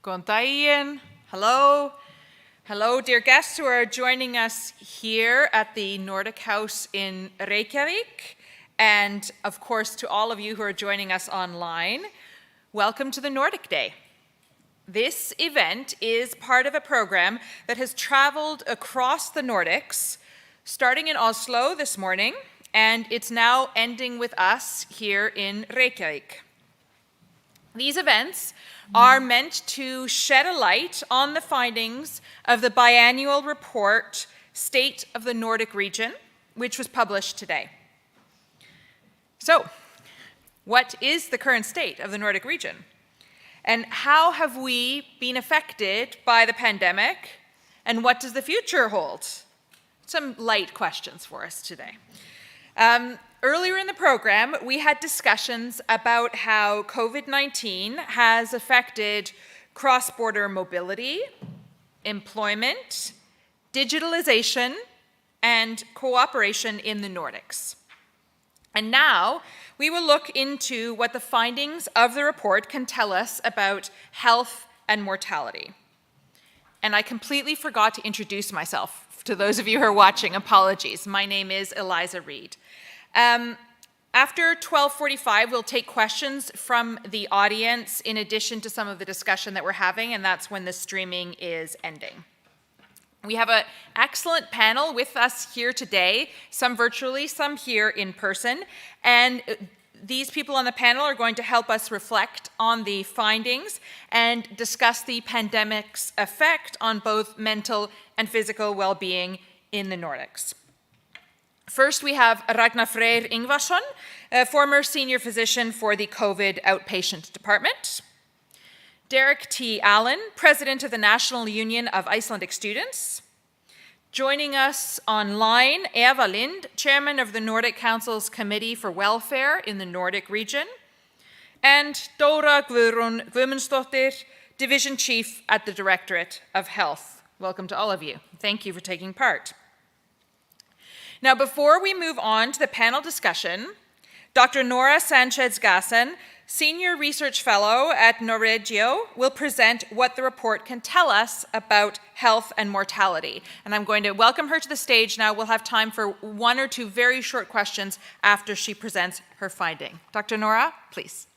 Góðan daginn. Hello. Hello, dear guests who are joining us here at the Nordic House in Reykjavík, and of course to all of you who are joining us online. Welcome to the Nordic Day. This event is part of a program that has traveled across the Nordics, starting in Oslo this morning, and it's now ending with us here in Reykjavík. These events are meant to shed a light on the findings of the biannual report, State of the Nordic Region, which was published today. So, what is the current state of the Nordic region? And how have we been affected by the pandemic? And what does the future hold? Some light questions for us today. Earlier in the program, we had discussions about how COVID-19 has affected cross-border mobility, employment, digitalization, and cooperation in the Nordics. And now, we will look into what the findings of the report can tell us about health and mortality. And I completely forgot to introduce myself to those of you who are watching. Apologies. My name is Eliza Reed. After 12:45, we'll take questions from the audience in addition to some of the discussion that we're having, and that's when the streaming is ending. We have an excellent panel with us here today, some virtually, some here in person, and these people on the panel are going to help us reflect on the findings and discuss the pandemic's effect on both mental and physical well-being in the Nordics. First, we have Ragnar Freyr Ingvarsson, a former senior physician for the COVID outpatient department. Derek T. Allen, president of the National Union of Icelandic Students. Joining us online, Eva Lind, chairman of the Nordic Council's Committee for Welfare in the Nordic region. And Dora Guðrún Guðmundsdóttir, division chief at the Directorate of Health. Welcome to all of you. Thank you for taking part. Now, before we move on to the panel discussion, Dr. Nora Sanchez-Gasson, Senior Research Fellow at Norregio, will present what the report can tell us about health and mortality. And I'm going to welcome her to the stage now. We'll have time for one or two very short questions after she presents her finding. Dr. Nora, please.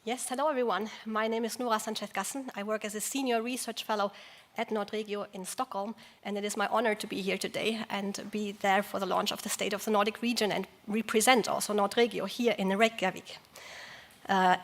Yes, hello everyone. My name is Nora Sanchez-Gasson. I work as a senior research fellow at Nordic in Stockholm, and it is my honor to be here today and be there for the launch of the State of the Nordic Region and represent also Nordic here in Reykjavík.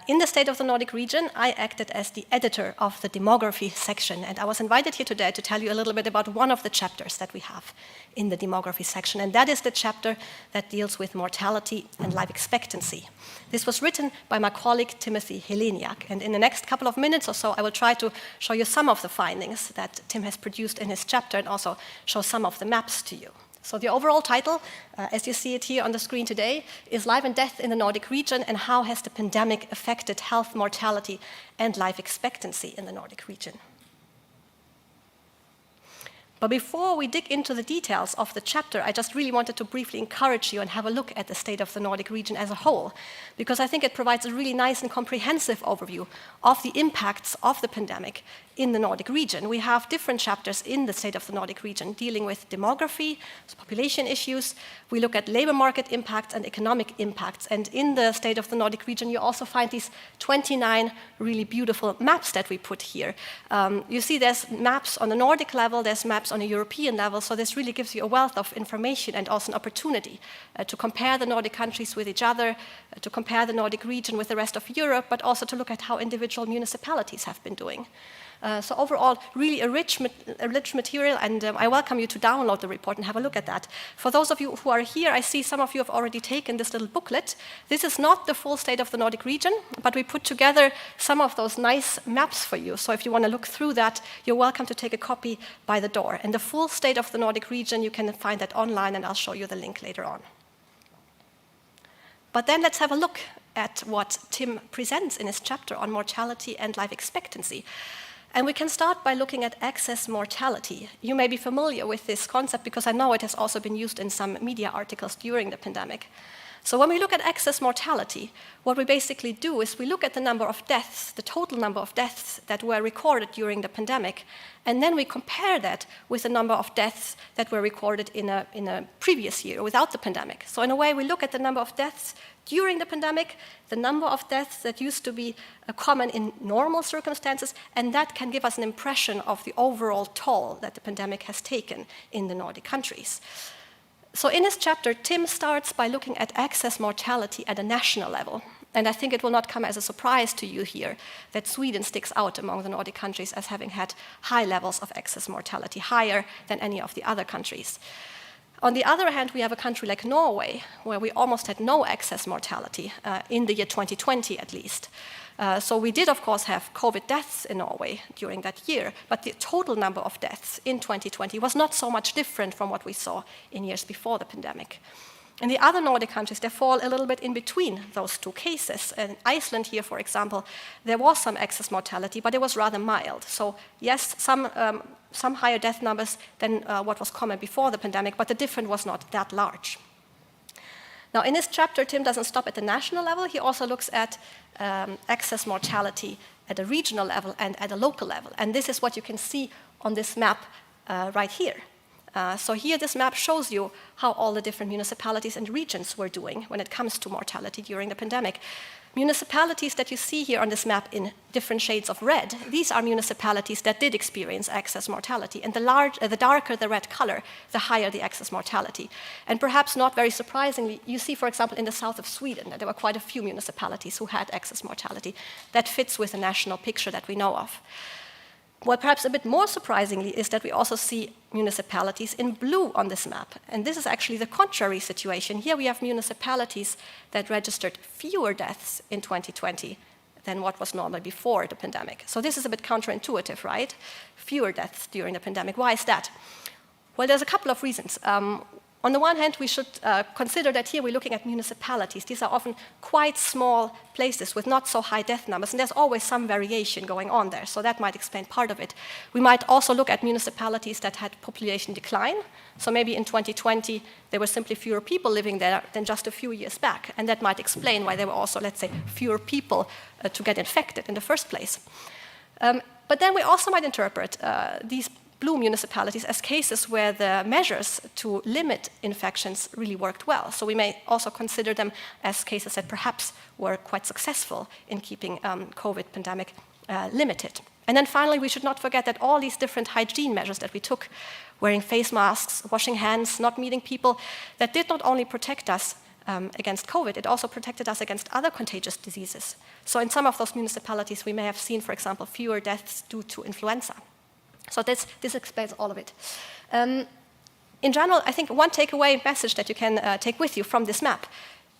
In the State of the Nordic Region, I acted as the editor of the demography section, and I was invited here today to tell you a little bit about one of the chapters that we have in the demography section, and that is the chapter that deals with mortality and life expectancy. This was written by my colleague Timothy Heleniak, and in the next couple of minutes or so, I will try to show you some of the findings that Tim has produced in his chapter and also show some of the maps to you. So the overall title, as you see it here on the screen today, is Life and Death in the Nordic Region and How Has the Pandemic Affected Health, Mortality and Life Expectancy in the Nordic Region. But before we dig into the details of the chapter, I just really wanted to briefly encourage you and have a look at the state of the Nordic region as a whole, because I think it provides a really nice and comprehensive overview of the impacts of the pandemic in the Nordic region. We have different chapters in the state of the Nordic region dealing with demography, population issues. We look at labor market impacts and economic impacts. And in the state of the Nordic region, you also find these 29 really beautiful maps that we put here. You see there's maps on the Nordic level, there's maps on a European level, so this really gives you a wealth of information and also an opportunity to compare the Nordic countries with each other, to compare the Nordic region with the rest of Europe, but also to look at how individual municipalities have been doing. So overall, really a rich material, and I welcome you to download the report and have a look at that. For those of you who are here, I see some of you have already taken this little booklet. This is not the full state of the Nordic region, but we put together some of those nice maps for you. So if you want to look through that, you're welcome to take a copy by the door. And the full state of the Nordic region, you can find that online, and I'll show you the link later on. But then let's have a look at what Tim presents in his chapter on mortality and life expectancy. And we can start by looking at excess mortality. You may be familiar with this concept because I know it has also been used in some media articles during the pandemic. So when we look at excess mortality, what we basically do is we look at the number of deaths, the total number of deaths that were recorded during the pandemic, and then we compare that with the number of deaths that were recorded in a previous year without the pandemic. So in a way, we look at the number of deaths during the pandemic, the number of deaths that used to be common in normal circumstances, and that can give us an impression of the overall toll that the pandemic has taken in the Nordic countries. So in this chapter, Tim starts by looking at excess mortality at a national level. And I think it will not come as a surprise to you here that Sweden sticks out among the Nordic countries as having had high levels of excess mortality, higher than any of the other countries. On the other hand, we have a country like Norway, where we almost had no excess mortality, in the year 2020 at least. So we did, of course, have COVID deaths in Norway during that year, but the total number of deaths in 2020 was not so much different from what we saw in years before the pandemic. And the other Nordic countries, they fall a little bit in between those two cases. In Iceland here, for example, there was some excess mortality, but it was rather mild. So yes, some higher death numbers than what was common before the pandemic, but the difference was not that large. Now, in this chapter, Tim doesn't stop at the national level. He also looks at excess mortality at a regional level and at a local level. And this is what you can see on this map right here. So here, this map shows you how all the different municipalities and regions were doing when it comes to mortality during the pandemic. Municipalities that you see here on this map in different shades of red, these are municipalities that did experience excess mortality. And the darker the red color, the higher the excess mortality. And perhaps not very surprisingly, you see, for example, in the south of Sweden, that there were quite a few municipalities who had excess mortality. That fits with the national picture that we know of. What perhaps a bit more surprisingly is that we also see municipalities in blue on this map. And this is actually the contrary situation. Here we have municipalities that registered fewer deaths in 2020 than what was normal before the pandemic. So this is a bit counterintuitive, right? Fewer deaths during the pandemic. Why is that? Well, there's a couple of reasons. On the one hand, we should consider that here we're looking at municipalities. These are often quite small places with not so high death numbers, and there's always some variation going on there, so that might explain part of it. We might also look at municipalities that had population decline. So maybe in 2020, there were simply fewer people living there than just a few years back, and that might explain why there were also, let's say, fewer people to get infected in the first place. But then we also might interpret these blue municipalities as cases where the measures to limit infections really worked well. So we may also consider them as cases that perhaps were quite successful in keeping COVID pandemic limited. And then finally, we should not forget that all these different hygiene measures that we took, wearing face masks, washing hands, not meeting people, that did not only protect us against COVID, it also protected us against other contagious diseases. So in some of those municipalities, we may have seen, for example, fewer deaths due to influenza. So this explains all of it. In general, I think one takeaway message that you can take with you from this map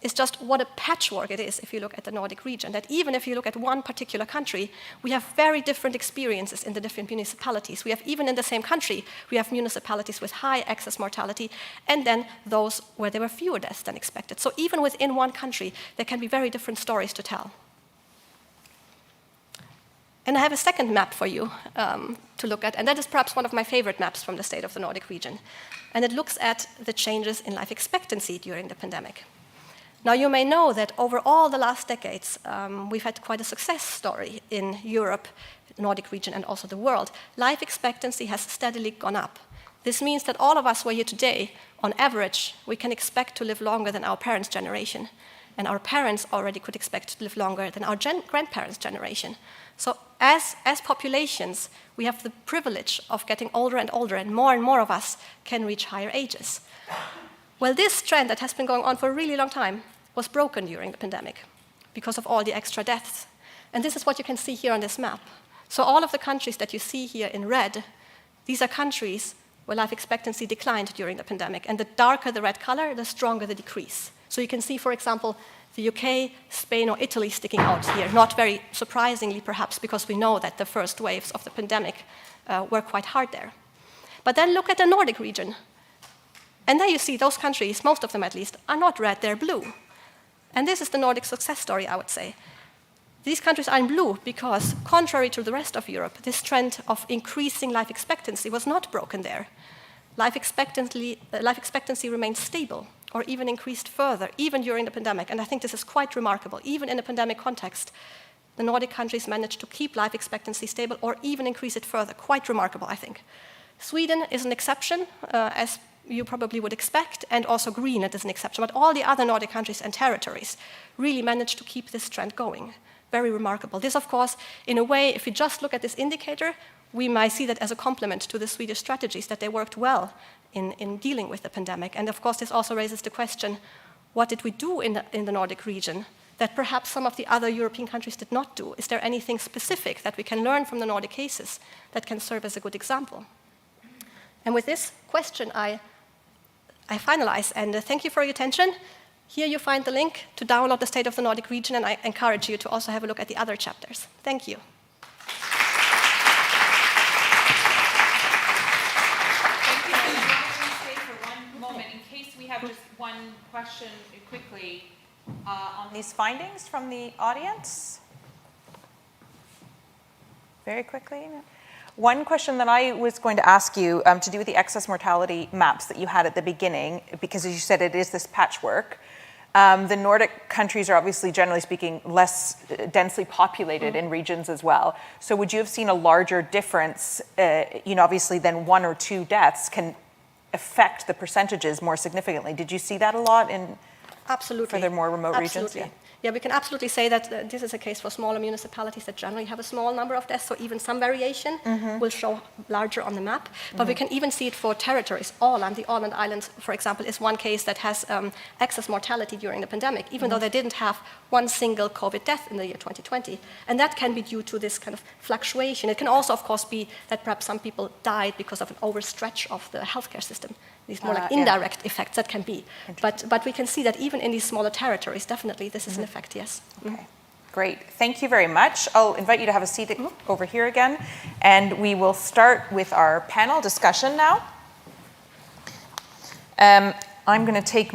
is just what a patchwork it is if you look at the Nordic region, that even if you look at one particular country, we have very different experiences in the different municipalities. We have, even in the same country, we have municipalities with high excess mortality, and then those where there were fewer deaths than expected. So even within one country, there can be very different stories to tell. And I have a second map for you to look at, and that is perhaps one of my favorite maps from the state of the Nordic region. And it looks at the changes in life expectancy during the pandemic. Now, you may know that over all the last decades, we've had quite a success story in Europe, the Nordic region, and also the world. Life expectancy has steadily gone up. This means that all of us who are here today, on average, we can expect to live longer than our parents' generation. And our parents already could expect to live longer than our grandparents' generation. So as populations, we have the privilege of getting older and older, and more of us can reach higher ages. Well, this trend that has been going on for a really long time was broken during the pandemic because of all the extra deaths. And this is what you can see here on this map. So all of the countries that you see here in red, these are countries where life expectancy declined during the pandemic. And the darker the red color, the stronger the decrease. So you can see, for example, the UK, Spain, or Italy sticking out here, not very surprisingly perhaps, because we know that the first waves of the pandemic were quite hard there. But then look at the Nordic region. And there you see those countries, most of them at least, are not red, they're blue. And this is the Nordic success story, I would say. These countries are in blue because, contrary to the rest of Europe, this trend of increasing life expectancy was not broken there. Life expectancy remained stable or even increased further, even during the pandemic. And I think this is quite remarkable. Even in a pandemic context, the Nordic countries managed to keep life expectancy stable or even increase it further. Quite remarkable, I think. Sweden is an exception, as you probably would expect, and also Greenland is an exception. But all the other Nordic countries and territories really managed to keep this trend going. Very remarkable. This, of course, in a way, if you just look at this indicator, we might see that as a complement to the Swedish strategies, that they worked well in dealing with the pandemic. And of course, this also raises the question, what did we do in the Nordic region that perhaps some of the other European countries did not do? Is there anything specific that we can learn from the Nordic cases that can serve as a good example? And with this question, I finalize, and thank you for your attention. Here you find the link to download the State of the Nordic Region, and I encourage you to also have a look at the other chapters. Thank you. Thank you. I'm going to stay for one moment in case we have just one question quickly on these findings from the audience. Very quickly. One question that I was going to ask you to do with the excess mortality maps that you had at the beginning, because as you said, it is this patchwork. The Nordic countries are obviously, generally speaking, less densely populated in regions as well. So would you have seen a larger difference, obviously then 1 or 2 deaths can affect the percentages more significantly. Did you see that a lot in Absolutely. for the more remote regions? Yeah, we can absolutely say that this is a case for smaller municipalities that generally have a small number of deaths, so even some variation will show larger on the map. But we can even see it for territories. Åland, the Åland Islands, for example, is one case that has excess mortality during the pandemic, even though they didn't have one single COVID death in the year 2020. And that can be due to this kind of fluctuation. It can also, of course, be that perhaps some people died because of an overstretch of the healthcare system. These more like indirect effects that can be. But we can see that even in these smaller territories, definitely this is an effect, yes. Okay, great. Thank you very much. I'll invite you to have a seat over here again. And we will start with our panel discussion now. I'm going to take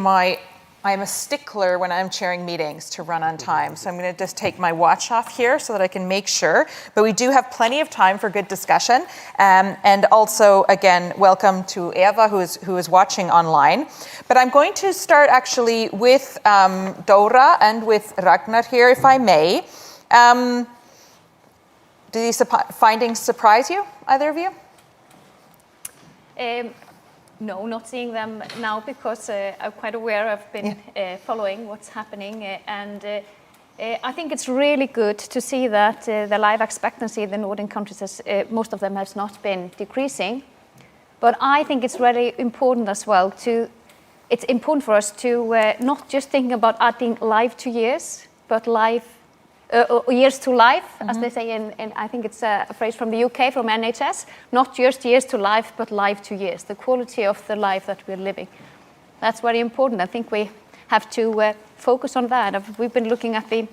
I'm a stickler when I'm chairing meetings to run on time. So I'm going to just take my watch off here so that I can make sure. But we do have plenty of time for good discussion. And also, again, welcome to Eva, who is watching online. But I'm going to start actually with Dora and with Ragnar here, if I may. Do these findings surprise you, either of you? No, not seeing them now because I'm quite aware. I've been following what's happening, and I think it's really good to see that the life expectancy in the Nordic countries, most of them has not been decreasing. But I think it's really important as well it's important for us to not just think about adding life to years, but years to life, as they say in I think it's a phrase from the UK, from NHS, not just years to life, but life to years, the quality of the life that we're living. That's very important. I think we have to focus on that. We've been looking at the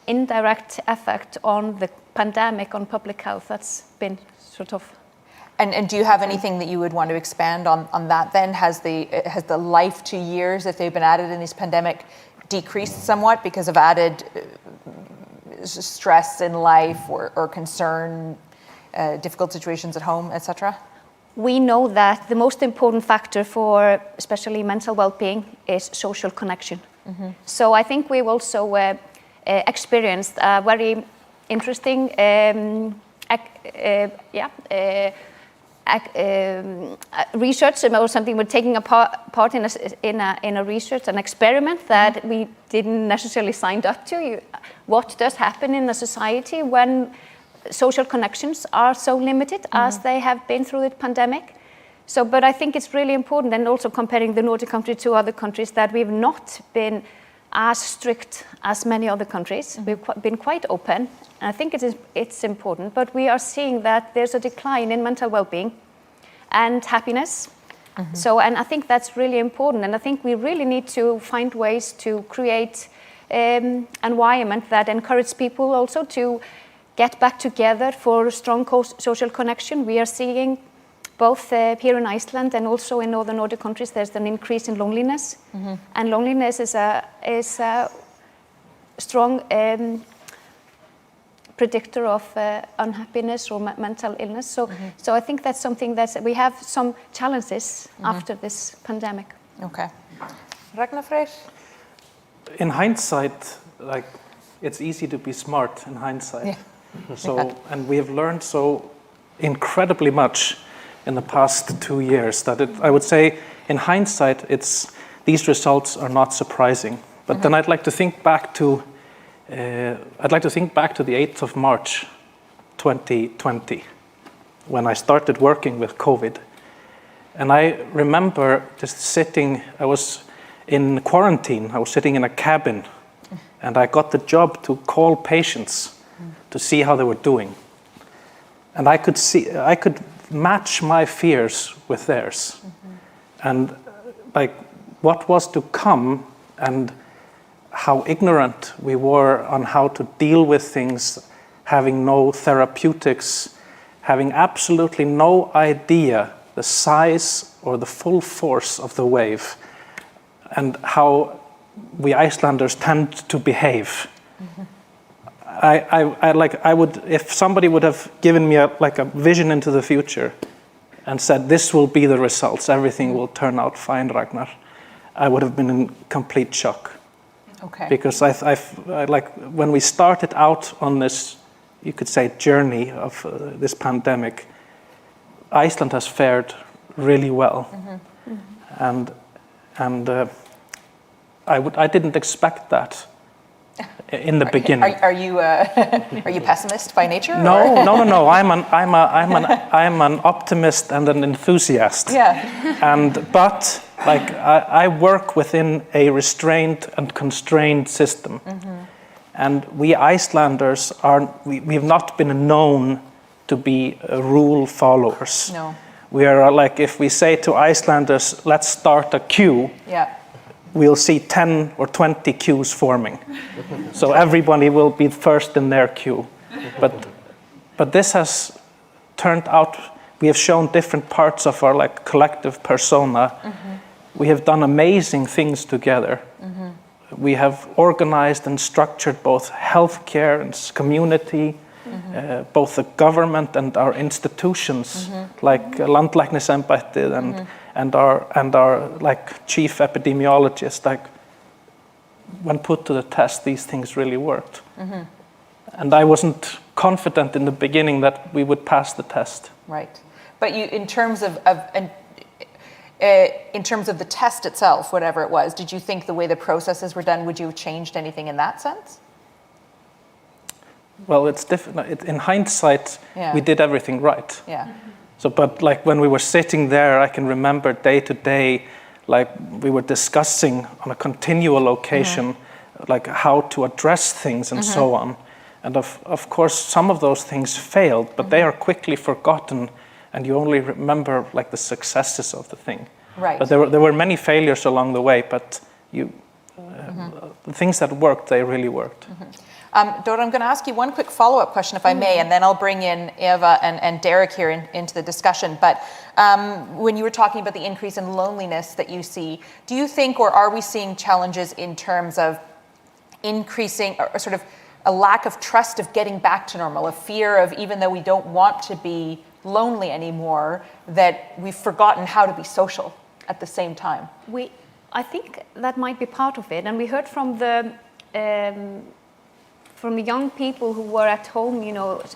indirect effect on the pandemic on public health. That's been sort of... And do you have anything that you would want to expand on that then? Has the life to years, if they've been added in this pandemic, decreased somewhat because of added stress in life or concern, difficult situations at home, etc.? We know that the most important factor for especially mental well-being is social connection. So I think we've also experienced a very interesting research or something. We're taking a part in a research, an experiment that we didn't necessarily signed up to. What does happen in a society when social connections are so limited as they have been through the pandemic? So, but I think it's really important, and also comparing the Nordic country to other countries, that we've not been as strict as many other countries. We've been quite open, and I think it's important, but we are seeing that there's a decline in mental well-being and happiness. So, and I think that's really important, and I think we really need to find ways to create an environment that encourages people also to get back together for a strong social connection. We are seeing both here in Iceland and also in other Nordic countries, there's an increase in loneliness, and loneliness is a strong predictor of unhappiness or mental illness. So I think that's something that we have some challenges after this pandemic. Okay. Ragnar Freyr? In hindsight, like, it's easy to be smart in hindsight. Yeah. So, and we have learned so incredibly much in the past 2 years that I would say in hindsight, these results are not surprising. But then I'd like to think back to the 8th of March, 2020, when I started working with COVID. And I remember just sitting, I was in quarantine, I was sitting in a cabin, and I got the job to call patients to see how they were doing. And I could match my fears with theirs. And like what was to come and how ignorant we were on how to deal with things, having no therapeutics, having absolutely no idea the size or the full force of the wave, and how we Icelanders tend to behave. I would, if somebody would have given me a vision into the future and said, this will be the results, everything will turn out fine, Ragnar, I would have been in complete shock. Okay. Because when we started out on this, you could say, journey of this pandemic, Iceland has fared really well. And I didn't expect that in the beginning. Are you pessimist by nature? No. I'm an optimist and an enthusiast. Yeah. But I work within a restrained and constrained system, and we Icelanders we have not been known to be rule followers. No. We are if we say to Icelanders, let's start a queue. Yeah. We'll see 10 or 20 queues forming. So everybody will be first in their queue. But this has turned out, we have shown different parts of our collective persona. We have done amazing things together. We have organized and structured both healthcare and community, both the government and our institutions, like Landlæknisembættið and our chief epidemiologist. When put to the test, these things really worked. And I wasn't confident in the beginning that we would pass the test. Right, but you, in terms of the test itself, whatever it was, did you think the way the processes were done, would you have changed anything in that sense? Well, it's different. In hindsight, we did everything right. Yeah. So, but when we were sitting there, I can remember day to day, we were discussing on a continual occasion, how to address things and so on. And of course, some of those things failed, but they are quickly forgotten, and you only remember the successes of the thing. Right. But there were many failures along the way, but the things that worked, they really worked. Dora, I'm going to ask you one quick follow-up question, if I may, and then I'll bring in Eva and Derek here into the discussion. But when you were talking about the increase in loneliness that you see, do you think, or are we seeing challenges in terms of increasing, or sort of a lack of trust of getting back to normal, a fear of, even though we don't want to be lonely anymore, that we've forgotten how to be social at the same time? I think that might be part of it, and we heard from the young people who were at home,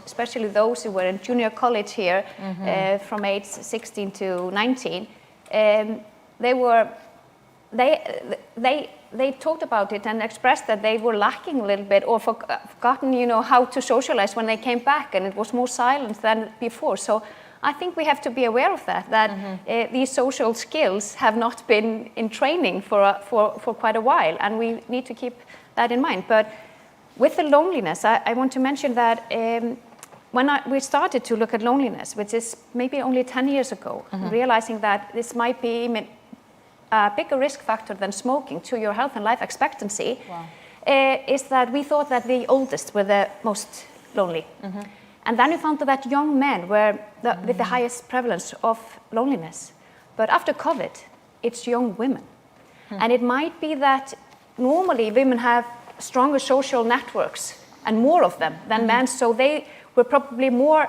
especially those who were in junior college here, from age 16 to 19, they talked about it and expressed that they were lacking a little bit, or forgotten, how to socialize when they came back, and it was more silent than before. So I think we have to be aware of that these social skills have not been in training for quite a while, and we need to keep that in mind. But with the loneliness, I want to mention that when we started to look at loneliness, which is maybe only 10 years ago, realizing that this might be even a bigger risk factor than smoking to your health and life expectancy, is that we thought that the oldest were the most lonely. And then we found that young men were with the highest prevalence of loneliness. But after COVID, it's young women. And it might be that normally women have stronger social networks and more of them than men. So they were probably more,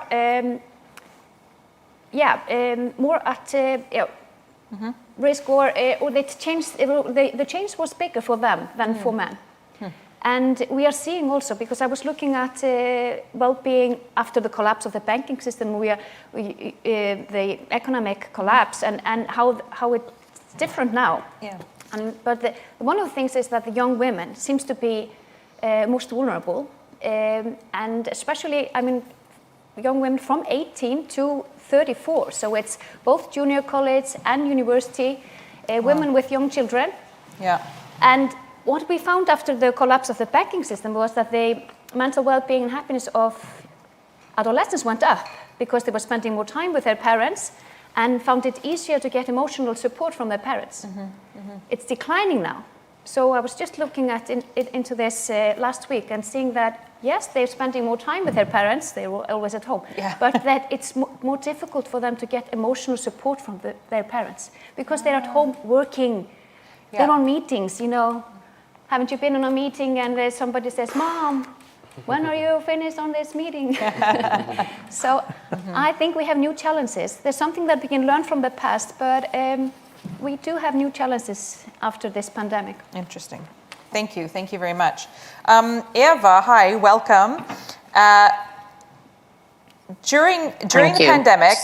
more at risk, or the change was bigger for them than for men. And we are seeing also, because I was looking at well-being after the collapse of the banking system, the economic collapse, and how it's different now. Yeah. But one of the things is that the young women seems to be most vulnerable, and especially, I mean, young women from 18 to 34. So it's both junior college and university, women with young children. Yeah. And what we found after the collapse of the banking system was that the mental well-being and happiness of adolescents went up because they were spending more time with their parents and found it easier to get emotional support from their parents. It's declining now. So I was just looking into this last week and seeing that, yes, they're spending more time with their parents, they're always at home, but that it's more difficult for them to get emotional support from their parents because they're at home working, they're on meetings, you know. Haven't you been on a meeting and somebody says, "Mom, when are you finished on this meeting?" So I think we have new challenges. There's something that we can learn from the past, but we do have new challenges after this pandemic. Interesting. Thank you. Thank you very much. Eva, hi, welcome. During the pandemic,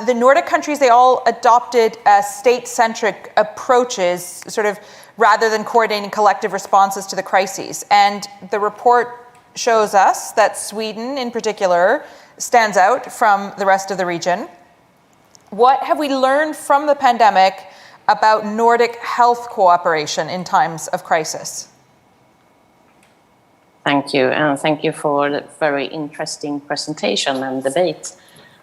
the Nordic countries, they all adopted state-centric approaches, sort of rather than coordinating collective responses to the crises. And the report shows us that Sweden, in particular, stands out from the rest of the region. What have we learned from the pandemic about Nordic health cooperation in times of crisis? Thank you, and thank you for the very interesting presentation and debate.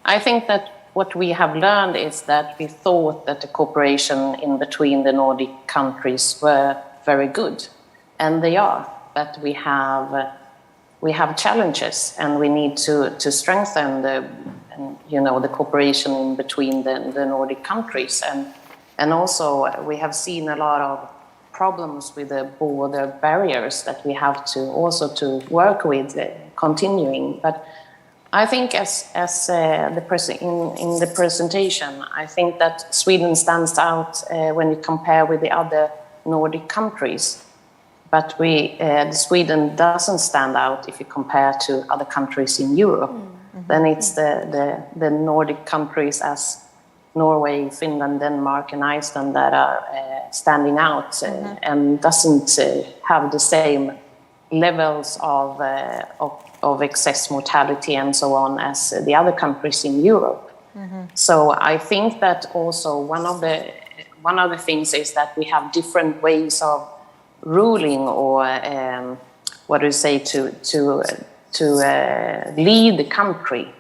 I think that what we have learned is that we thought that the cooperation in between the Nordic countries were very good, and they are. But we have challenges, and we need to strengthen the cooperation in between the Nordic countries, and also we have seen a lot of problems with the border barriers that we have to also to work with continuing. But I think in the presentation, I think that Sweden stands out when you compare with the other Nordic countries. But Sweden doesn't stand out if you compare to other countries in Europe. Then it's the Nordic countries as Norway, Finland, Denmark, and Iceland that are standing out and doesn't have the same levels of excess mortality and so on as the other countries in Europe. So I think that also one of the things is that we have different ways of ruling, or to lead the country.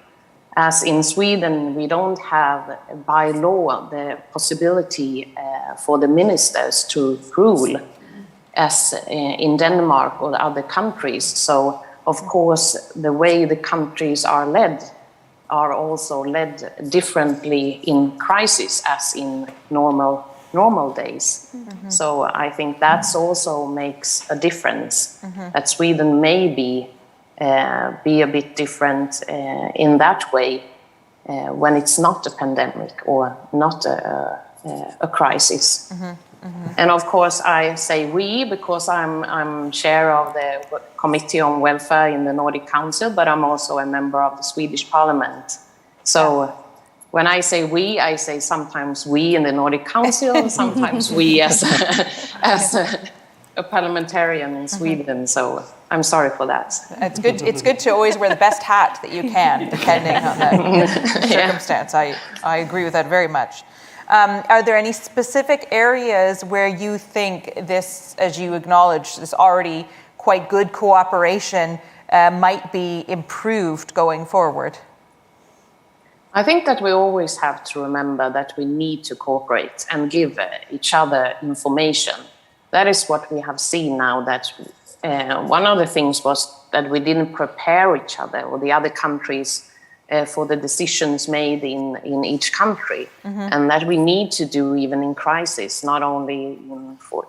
As in Sweden, we don't have by law the possibility for the ministers to rule as in Denmark or other countries. So of course, the way the countries are led are also led differently in crisis as in normal days. So I think that's also makes a difference, that Sweden may be a bit different in that way when it's not a pandemic or not a crisis. And of course, I say we because I'm chair of the Committee on Welfare in the Nordic Council, but I'm also a member of the Swedish Parliament. So when I say we, I say sometimes we in the Nordic Council, and sometimes we as a parliamentarian in Sweden. So I'm sorry for that. It's good to always wear the best hat that you can, depending on the circumstance. I agree with that very much. Are there any specific areas where you think this, as you acknowledge, this already quite good cooperation might be improved going forward? I think that we always have to remember that we need to cooperate and give each other information. That is what we have seen now, that one of the things was that we didn't prepare each other or the other countries for the decisions made in each country, and that we need to do even in crisis, not only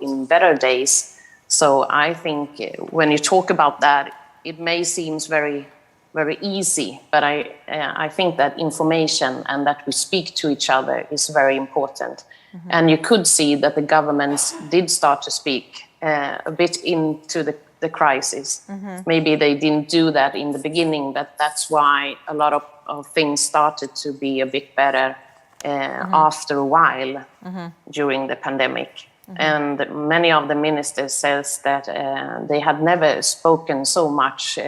in better days. So I think when you talk about that, it may seem very, very easy, but I think that information and that we speak to each other is very important. And you could see that the governments did start to speak a bit into the crisis. Maybe they didn't do that in the beginning, but that's why a lot of things started to be a bit better after a while during the pandemic. And many of the ministers says that they had never spoken so much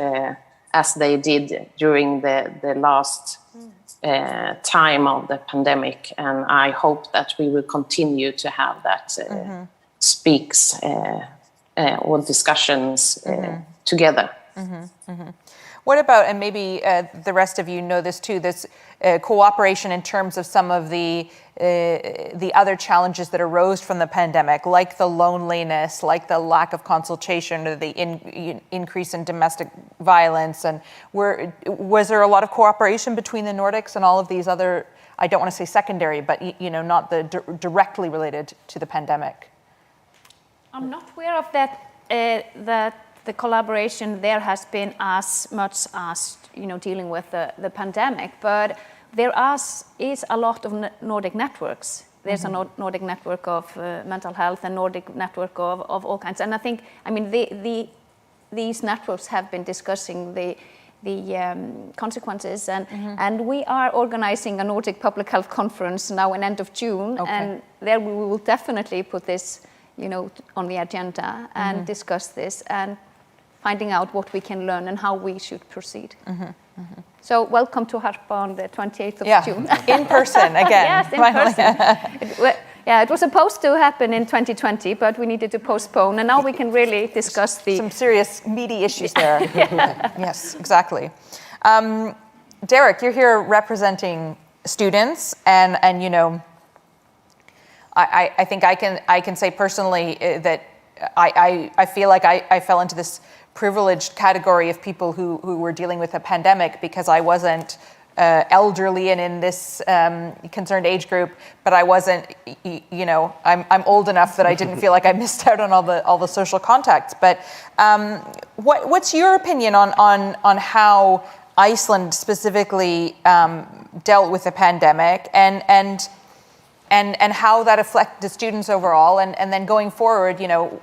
as they did during the last time of the pandemic. And I hope that we will continue to have that speaks or discussions together. What about, and maybe the rest of you know this too, this cooperation in terms of some of the other challenges that arose from the pandemic, like the loneliness, like the lack of consultation, or the increase in domestic violence, and was there a lot of cooperation between the Nordics and all of these other, I don't want to say secondary, but not the directly related to the pandemic? I'm not aware of that the collaboration there has been as much as dealing with the pandemic, but there is a lot of Nordic networks. There's a Nordic network of mental health and Nordic network of all kinds, and I think these networks have been discussing the consequences, and we are organizing a Nordic Public Health Conference now in end of June, and there we will definitely put this on the agenda and discuss this and finding out what we can learn and how we should proceed. So welcome to Harpa on the 28th of June. In person again. Yes, in person. It was supposed to happen in 2020, but we needed to postpone, and now we can really discuss some serious meaty issues there. Yes, exactly. Derek, you're here representing students, and I think I can say personally that I feel like I fell into this privileged category of people who were dealing with a pandemic because I wasn't elderly and in this concerned age group, but I wasn't, I'm old enough that I didn't feel like I missed out on all the social contacts. But what's your opinion on how Iceland specifically dealt with the pandemic and how that affected the students overall, and then going forward,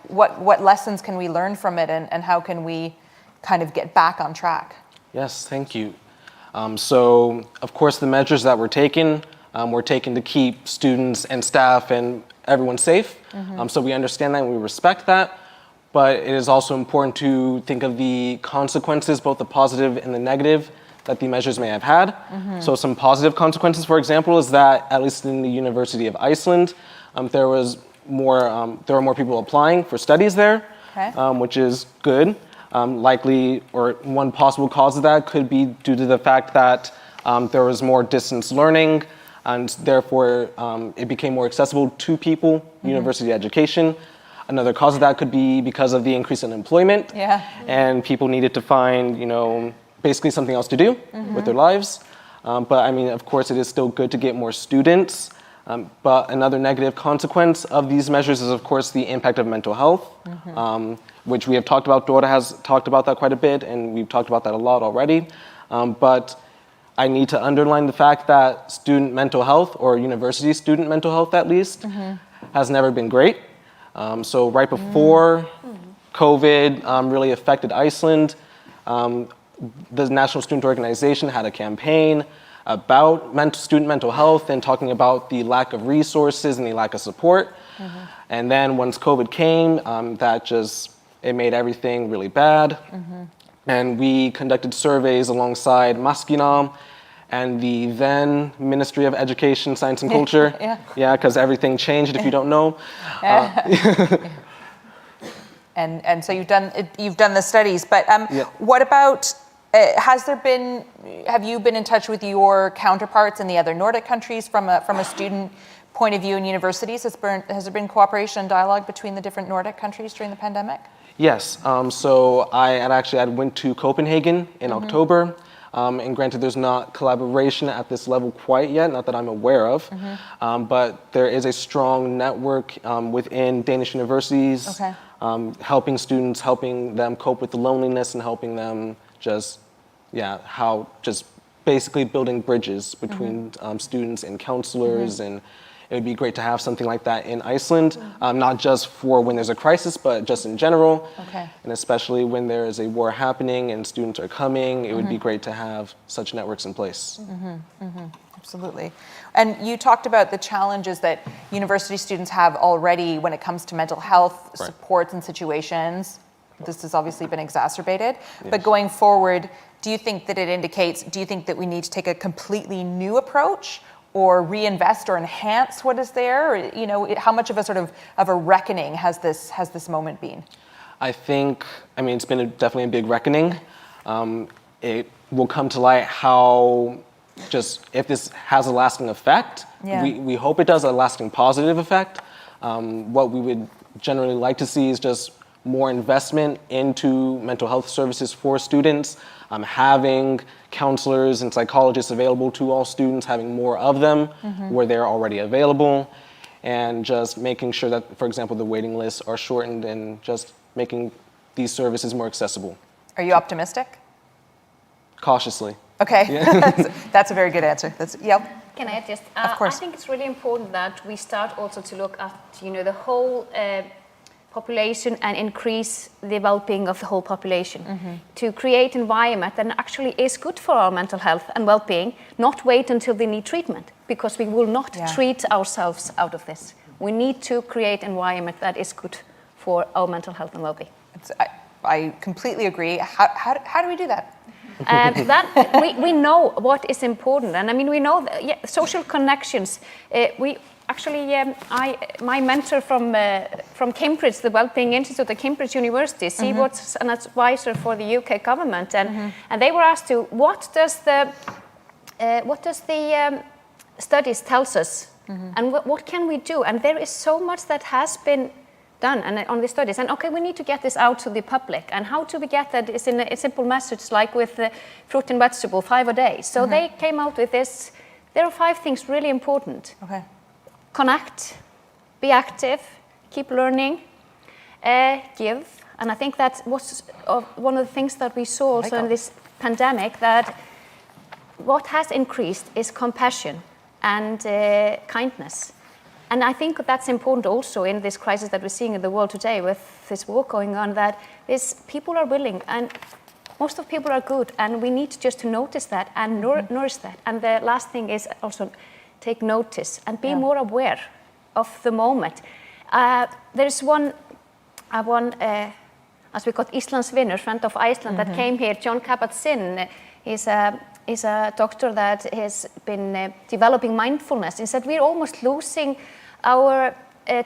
what lessons can we learn from it, and how can we kind of get back on track? Yes, thank you. So, of course, the measures that were taken to keep students and staff and everyone safe. So we understand that and we respect that. But it is also important to think of the consequences, both the positive and the negative, that the measures may have had. So some positive consequences, for example, is that at least in the University of Iceland, there were more people applying for studies there, which is good. Likely, or one possible cause of that could be due to the fact that there was more distance learning, and therefore it became more accessible to people, university education. Another cause of that could be because of the increase in employment, and people needed to find, basically something else to do with their lives. But I mean, of course, it is still good to get more students. But another negative consequence of these measures is, of course, the impact of mental health, which we have talked about. Dora has talked about that quite a bit, and we've talked about that a lot already. But I need to underline the fact that student mental health, or university student mental health at least, has never been great. So right before COVID really affected Iceland, the National Student Organization had a campaign about student mental health and talking about the lack of resources and the lack of support. And then once COVID came, it made everything really bad. And we conducted surveys alongside Maskinam and the then Ministry of Education, Science and Culture. Because everything changed if you don't know. And so you've done the studies, but what about, have you been in touch with your counterparts in the other Nordic countries from a student point of view in universities? Has there been cooperation and dialogue between the different Nordic countries during the pandemic? Yes, so I went to Copenhagen in October, and granted there's not collaboration at this level quite yet, not that I'm aware of, but there is a strong network within Danish universities, helping students, helping them cope with the loneliness, and helping them just basically building bridges between students and counselors. And it would be great to have something like that in Iceland, not just for when there's a crisis, but just in general. Okay. And especially when there is a war happening and students are coming, it would be great to have such networks in place. Absolutely. And you talked about the challenges that university students have already when it comes to mental health supports and situations. This has obviously been exacerbated. Yes. But going forward, do you think that we need to take a completely new approach or reinvest or enhance what is there? Or, how much of a reckoning has this moment been? I think, it's been definitely a big reckoning. It will come to light if this has a lasting effect. Yeah. We hope it does a lasting positive effect. What we would generally like to see is just more investment into mental health services for students, having counselors and psychologists available to all students, having more of them where they're already available, and just making sure that, for example, the waiting lists are shortened and just making these services more accessible. Are you optimistic? Cautiously. Okay, that's a very good answer. Yep. Can I just? Of course. I think it's really important that we start also to look at, the whole population and increase the well-being of the whole population. To create an environment that actually is good for our mental health and well-being, not wait until they need treatment, because we will not treat ourselves out of this. We need to create an environment that is good for our mental health and well-being. I completely agree. How do we do that? We know what is important, and we know that, social connections. My mentor from Cambridge, the Wellbeing Institute at Cambridge University, he was an advisor for the UK government, and they were asked to what does the studies tells us, and what can we do? And there is so much that has been done on the studies, and we need to get this out to the public. And how do we get that? Is in a simple message, like with the fruit and vegetable, 5 a day. So they came out with this. There are 5 things really important. Okay. Connect, be active, keep learning, give. And I think that was one of the things that we saw also in this pandemic, that what has increased is compassion and kindness. And I think that's important also in this crisis that we're seeing in the world today with this war going on, that people are willing, and most of people are good, and we need just to notice that and nourish that. And the last thing is also take notice and be more aware of the moment. There's one, as we got Íslands winner, friend of Iceland, that came here, John Kabat-Zinn. He's a doctor that has been developing mindfulness. He said we're almost losing our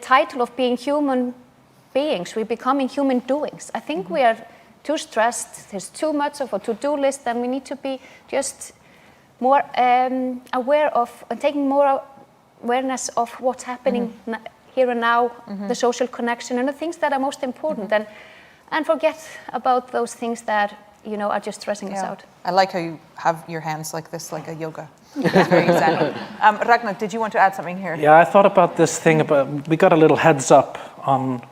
title of being human beings. We're becoming human doings. I think we are too stressed. There's too much of a to-do list, and we need to be just more aware of, taking more awareness of what's happening here and now, the social connection, and the things that are most important, and forget about those things that are just stressing us out. I like how you have your hands like this, like a yoga. It's very zen. Ragnar, did you want to add something here? Yeah, I thought about this thing we got a little heads up on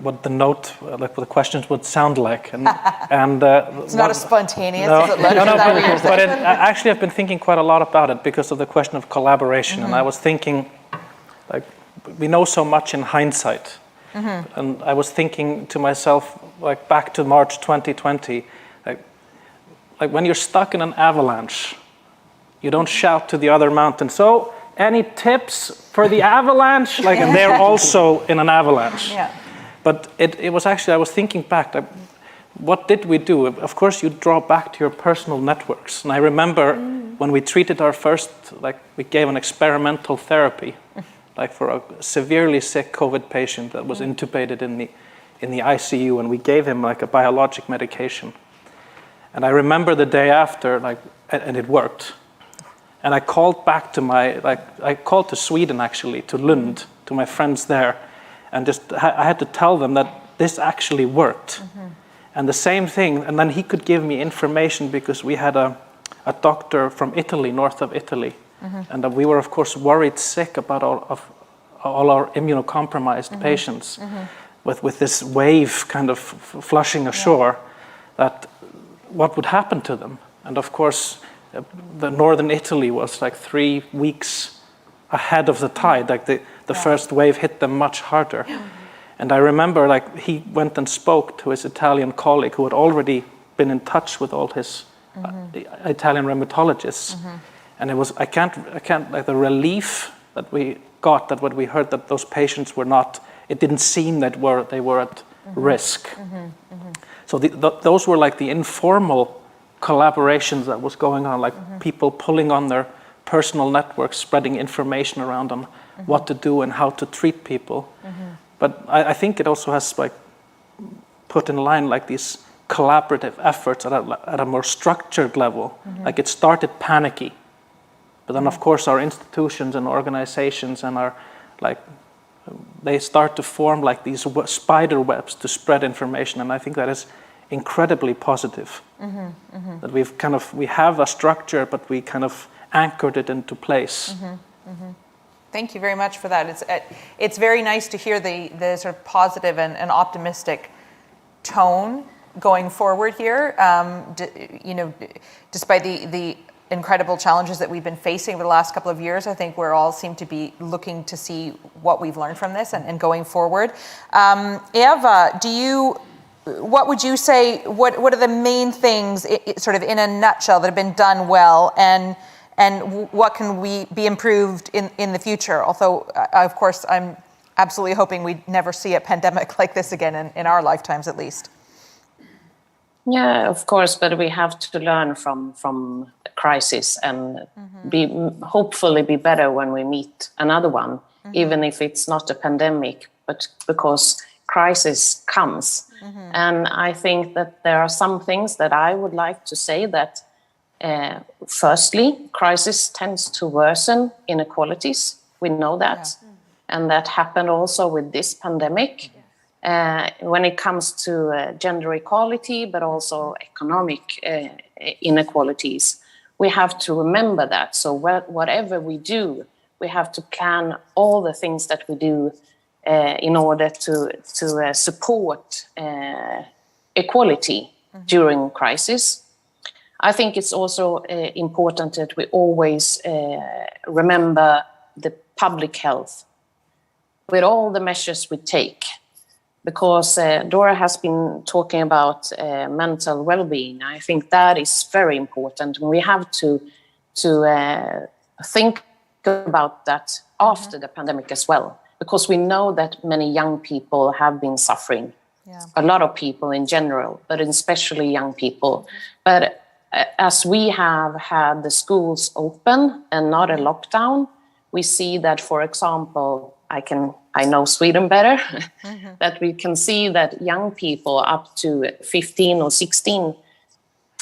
what the questions would sound like, and it's not as spontaneous as it looks. No, but actually I've been thinking quite a lot about it because of the question of collaboration, and I was thinking, we know so much in hindsight, and I was thinking to myself, back to March 2020, like when you're stuck in an avalanche, you don't shout to the other mountain, so any tips for the avalanche? And they're also in an avalanche. Yeah. But it was actually, I was thinking back, what did we do? Of course, you draw back to your personal networks. And I remember when we treated our first, we gave an experimental therapy, for a severely sick COVID patient that was intubated in the ICU, and we gave him a biologic medication. And I remember the day after, and it worked. And I called back to I called to Sweden actually, to Lund, to my friends there, and I had to tell them that this actually worked. And the same thing, and then he could give me information because we had a doctor from Italy, north of Italy, and we were of course worried sick about all our immunocompromised patients. with this wave kind of flushing ashore, that what would happen to them. And of course, the northern Italy was like 3 weeks ahead of the tide. Like the first wave hit them much harder. And I remember, like, he went and spoke to his Italian colleague who had already been in touch with all his Italian rheumatologists. And it was, I can't, like, the relief that we got, that what we heard, that those patients were not, it didn't seem that they were at risk. So those were like the informal collaborations that was going on, like people pulling on their personal networks, spreading information around on what to do and how to treat people. But I think it also has like put in line like these collaborative efforts at a more structured level. Like it started panicky, but then of course our institutions and organizations and our they start to form like these spider webs to spread information, and I think that is incredibly positive. That we have a structure, but we kind of anchored it into place. Thank you very much for that. It's very nice to hear the sort of positive and optimistic tone going forward here. Despite the incredible challenges that we've been facing over the last couple of years, I think we're all seem to be looking to see what we've learned from this and going forward. Eva, what would you say? What are the main things, sort of in a nutshell, that have been done well, and what can we be improved in the future? Although, of course, I'm absolutely hoping we never see a pandemic like this again in our lifetimes, at least. Yeah, of course, but we have to learn from a crisis and hopefully be better when we meet another one, even if it's not a pandemic, but because crisis comes. And I think that there are some things that I would like to say that firstly, crisis tends to worsen inequalities. We know that. And that happened also with this pandemic. When it comes to gender equality, but also economic inequalities, we have to remember that. So whatever we do, we have to plan all the things that we do in order to support equality during crisis. I think it's also important that we always remember the public health with all the measures we take. Because Dora has been talking about mental well-being. I think that is very important. We have to think about that after the pandemic as well, because we know that many young people have been suffering. A lot of people in general, but especially young people. But as we have had the schools open and not a lockdown, we see that, for example, I know Sweden better, that we can see that young people up to 15 or 16,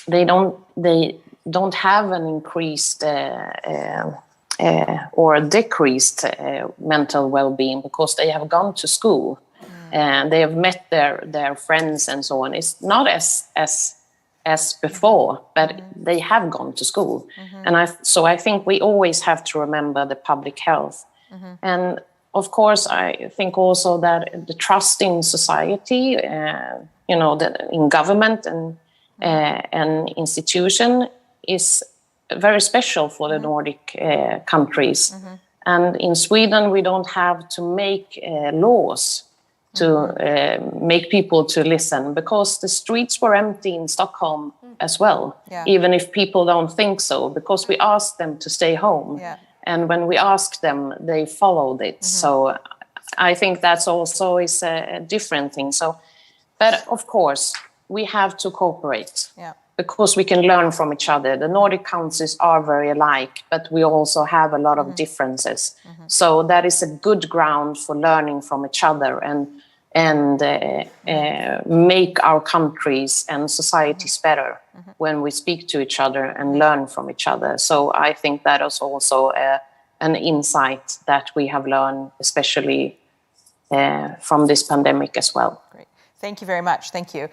they don't have an increased or decreased mental well-being because they have gone to school and they have met their friends and so on. It's not as before, but they have gone to school. And so I think we always have to remember the public health. And of course, I think also that the trust in society, in government and institution is very special for the Nordic countries. And in Sweden, we don't have to make laws to make people to listen, because the streets were empty in Stockholm as well, even if people don't think so, because we asked them to stay home. And when we asked them, they followed it. So I think that's also is a different thing. So, but of course, we have to cooperate because we can learn from each other. The Nordic countries are very alike, but we also have a lot of differences. So that is a good ground for learning from each other and make our countries and societies better when we speak to each other and learn from each other. So I think that is also an insight that we have learned, especially from this pandemic as well. Great. Thank you very much. Thank you.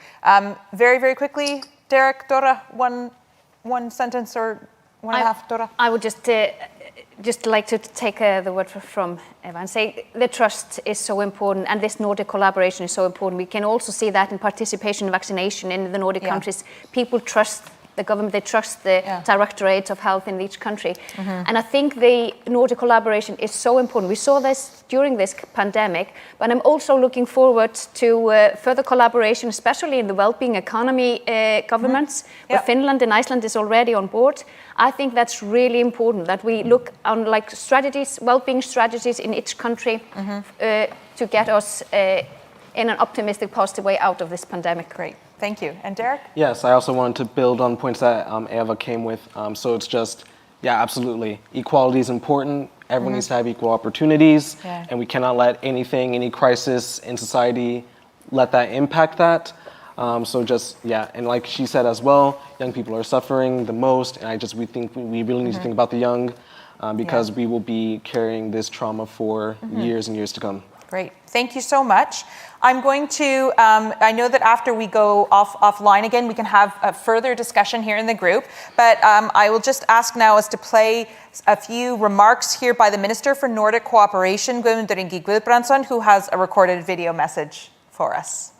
Very, very quickly, Derek, Dora, one sentence or one and a half, Dora? I would just like to take the word from Eva and say the trust is so important, and this Nordic collaboration is so important. We can also see that in participation in vaccination in the Nordic countries. People trust the government, they trust the Directorate of Health in each country. And I think the Nordic collaboration is so important. We saw this during this pandemic, but I'm also looking forward to further collaboration, especially in the wellbeing economy governments, where Finland and Iceland is already on board. I think that's really important, that we look on like strategies, wellbeing strategies in each country to get us in an optimistic, positive way out of this pandemic. Great. Thank you. And Derek? Yes, I also wanted to build on points that Eva came with. So it's just, absolutely. Equality is important. Everyone needs to have equal opportunities. And we cannot let any crisis in society, let that impact that. And like she said as well, young people are suffering the most. And we think we really need to think about the young because we will be carrying this trauma for years and years to come. Great. Thank you so much. I'm going to, I know that after we go offline again, we can have a further discussion here in the group, but I will just ask now us to play a few remarks here by the Minister for Nordic Cooperation, Guðmundur Ingi Guðbrandsson, who has a recorded video message for us.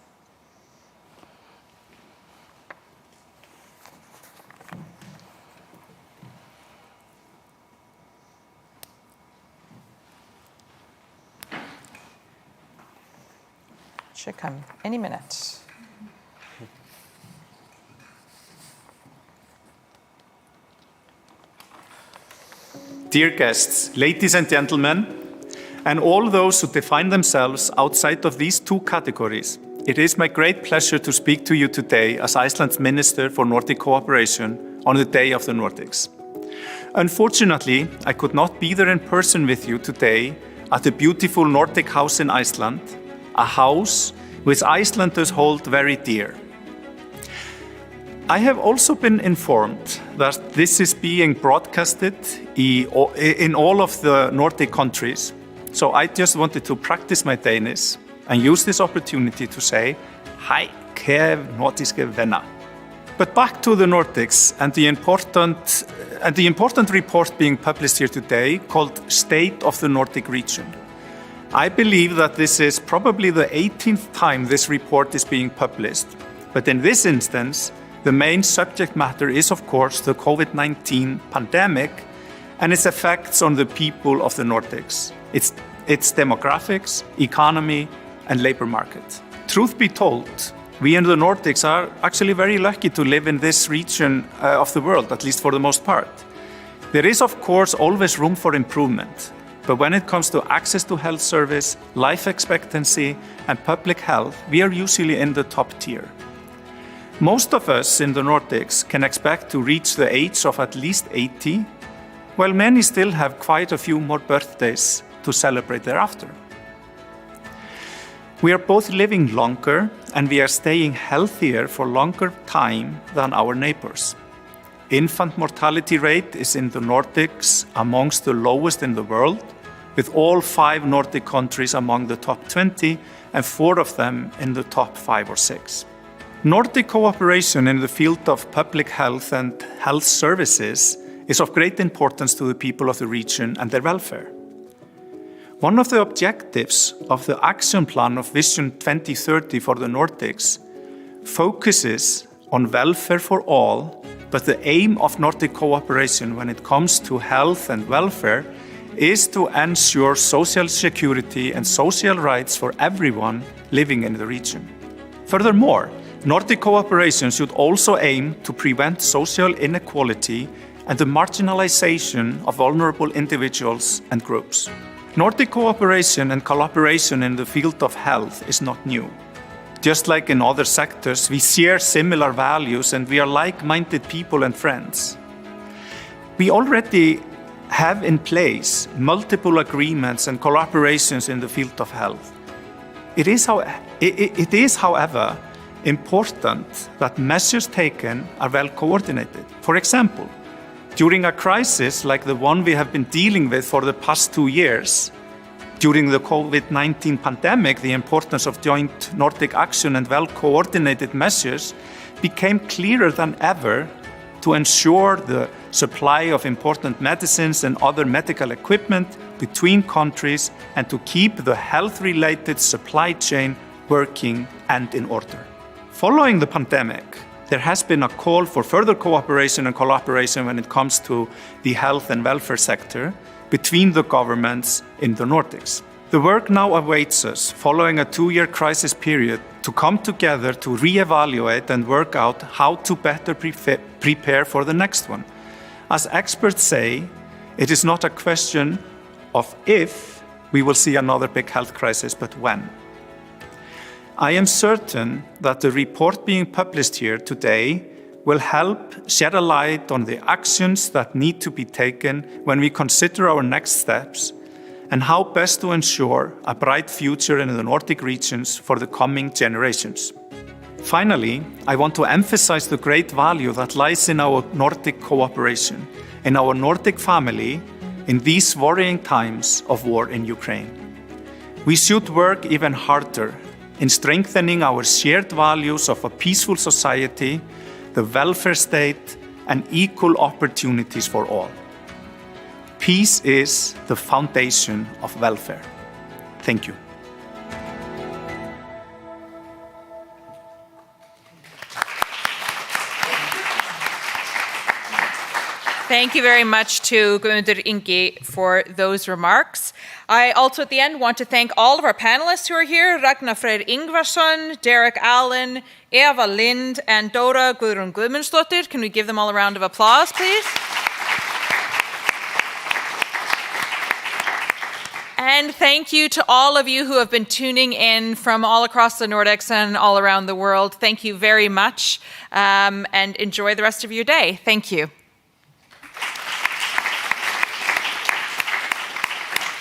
Should come any minute. Dear guests, ladies and gentlemen, and all those who define themselves outside of these two categories, it is my great pleasure to speak to you today as Iceland's Minister for Nordic Cooperation on the Day of the Nordics. Unfortunately, I could not be there in person with you today at the beautiful Nordic House in Iceland, a house which Icelanders hold very dear. I have also been informed that this is being broadcasted in all of the Nordic countries, so I just wanted to practice my Danish and use this opportunity to say, Hej, kære nordiske venner. But back to the Nordics and the important report being published here today called State of the Nordic Region. I believe that this is probably the 18th time this report is being published, but in this instance, the main subject matter is, of course, the COVID-19 pandemic and its effects on the people of the Nordics, its demographics, economy, and labor market. Truth be told, we in the Nordics are actually very lucky to live in this region of the world, at least for the most part. There is, of course, always room for improvement. But when it comes to access to health service, life expectancy, and public health, we are usually in the top tier. Most of us in the Nordics can expect to reach the age of at least 80, while many still have quite a few more birthdays to celebrate thereafter. We are both living longer and we are staying healthier for longer time than our neighbors. Infant mortality rate is in the Nordics amongst the lowest in the world, with all 5 Nordic countries among the top 20 and 4 of them in the top 5 or 6. Nordic cooperation in the field of public health and health services is of great importance to the people of the region and their welfare. One of the objectives of the action plan of Vision 2030 for the Nordics focuses on welfare for all, but the aim of Nordic cooperation when it comes to health and welfare is to ensure social security and social rights for everyone living in the region. Furthermore, Nordic cooperation should also aim to prevent social inequality and the marginalization of vulnerable individuals and groups. Nordic cooperation and collaboration in the field of health is not new. Just like in other sectors, we share similar values and we are like-minded people and friends. We already have in place multiple agreements and collaborations in the field of health. It is, however, important that measures taken are well coordinated. For example, during a crisis like the one we have been dealing with for the past 2 years, during the COVID-19 pandemic, the importance of joint Nordic action and well-coordinated measures became clearer than ever to ensure the supply of important medicines and other medical equipment between countries, and to keep the health-related supply chain working and in order. Following the pandemic, there has been a call for further cooperation and collaboration when it comes to the health and welfare sector between the governments in the Nordics. The work now awaits us following a 2-year crisis period to come together to re-evaluate and work out how to better prepare for the next one. As experts say, it is not a question of if we will see another big health crisis, but when. I am certain that the report being published here today will help shed a light on the actions that need to be taken when we consider our next steps and how best to ensure a bright future in the Nordic regions for the coming generations. Finally, I want to emphasize the great value that lies in our Nordic cooperation, in our Nordic family, in these worrying times of war in Ukraine. We should work even harder in strengthening our shared values of a peaceful society, the welfare state, and equal opportunities for all. Peace is the foundation of welfare. Thank you. Thank you very much to Guðmundur Ingi for those remarks. I also at the end want to thank all of our panelists who are here, Ragnar Freyr Ingvarsson, Derek Allen, Eva Lind, and Dora Guðrún Guðmundsdóttir. Can we give them all a round of applause, please? And thank you to all of you who have been tuning in from all across the Nordics and all around the world. Thank you very much, and enjoy the rest of your day. Thank you.